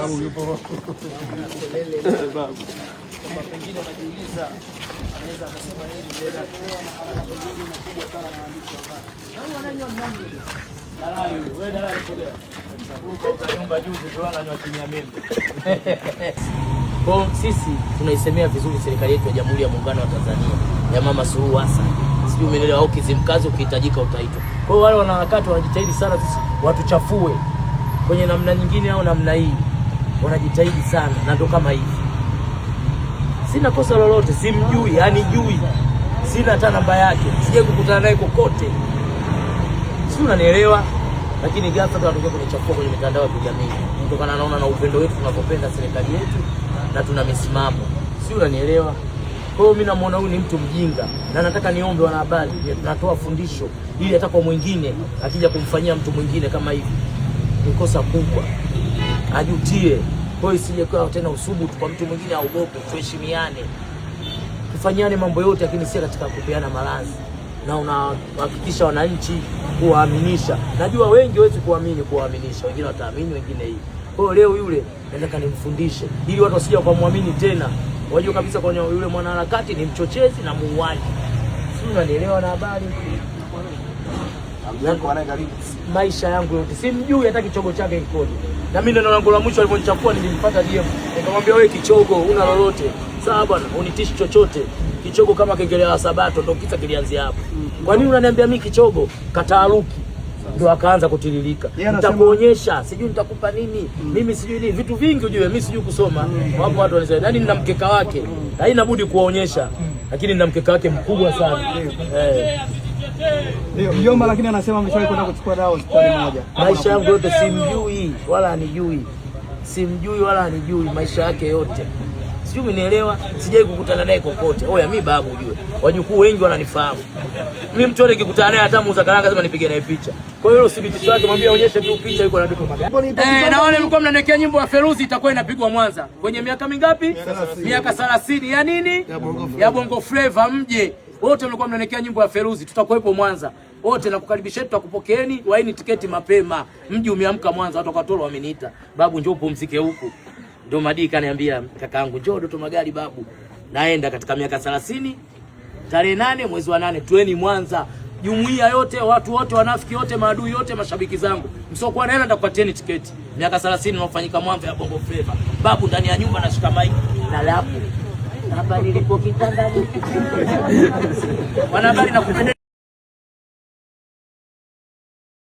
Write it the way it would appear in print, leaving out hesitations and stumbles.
Yupo kama pengine unajiuliza anaweza akasema yeye kubwa sana na waandishi wa habari. Nani wananywa mlango? Dalali, wewe dalali kodea. Kwa nyumba juzi ndio ananywa kimya mimi. Kwa sisi tunaisemea vizuri serikali yetu ya Jamhuri ya Muungano wa Tanzania ya Mama Suluhu Hassan. Sijui umeelewa au Kizimkazi ukihitajika utaitwa. Kwa hiyo wale wanaharakati wanajitahidi sana sisi watuchafue kwenye namna nyingine au namna hii. Wanajitahidi sana na ndo kama hivi. Sina kosa lolote, simjui, hanijui. Sina hata namba yake. Sije kukutana naye kokote. Si unanielewa? Lakini ghafla tunatokea kunichafua kwenye mitandao ya kijamii. Kutokana naona na upendo wetu tunapopenda serikali yetu na tuna misimamo. Si unanielewa? Kwa hiyo mimi namuona huyu ni mtu mjinga na nataka niombe wanahabari, natoa fundisho ili hata kwa mwingine akija kumfanyia mtu mwingine kama hivi ni kosa kubwa. Ajutie. Kwa hiyo isije kwa tena usubutu kwa mtu mwingine aogope, tuheshimiane. Tufanyane mambo yote lakini si katika kupeana malazi. Na unahakikisha wananchi kuwaaminisha. Najua wengi hawezi kuwaaminisha, wengine wataamini, wengine hii. Kwa hiyo leo yule nataka nimfundishe ili watu wasije kumwamini tena. Wajue kabisa kwa yule mwanaharakati ni mchochezi na muuaji. Si unanielewa na habari? Maisha yangu yote simjui hata kichogo chake kikoje. Na mimi ndio langu la mwisho aliponichafua nilimpata DM. Nikamwambia wewe kichogo una lolote. Sawa bwana, unitishi chochote. Kichogo kama kengele ya Sabato ndio kisa kilianzia hapo. Kwa nini unaniambia mimi kichogo? Kataaruki. Ndio akaanza kutiririka. Nitakuonyesha, sijui nitakupa nini. Mimi sijui nini, vitu vingi ujue, mimi sijui kusoma. Wapo watu wanasema, yaani nina mkeka wake. Haina budi kuwaonyesha. Lakini nina mkeka wake mkubwa sana. Ndio, mjomba lakini anasema ameshawahi kwenda kuchukua dawa hospitali moja. Maisha yangu yote simjui wala anijui. Simjui wala anijui maisha yake yote. Sijui umenielewa? Sijai kukutana naye kokote. Oya mimi babu ujue. Wajukuu wengi wananifahamu. Mimi mtu yote nikikutana naye hata muuza karanga lazima nipige naye picha. Kwa hiyo uthibitisho wake mwambie aonyeshe tu picha yuko na duka magari. Na wale mlikuwa mnanekea nyimbo ya Feruzi itakuwa inapigwa Mwanza. Kwenye miaka mingapi? Miaka 30 ya nini? Ya Bongo Flava mje. Wote mlikuwa mnanekea nyimbo ya Feruzi, tutakuwepo Mwanza. Wote nakukaribisha, tutakupokeeni, waini tiketi mapema. Mji umeamka Mwanza, watu wakatoro wameniita. Babu njoo upumzike huku. Ndio Madi kaniambia kakaangu njoo Doto Magari babu. Naenda katika miaka 30 tarehe 8 mwezi wa 8 tueni Mwanza. Jumuiya yote, watu wote, wanafiki wote, maadui yote, mashabiki zangu. Msokuwa naenda nitakupatieni tiketi. Miaka 30 inafanyika Mwanza ya Bongo Flava. Babu ndani ya nyumba nashika mic na lapu. Habari lipo kitandani. Wanahabari na kupenda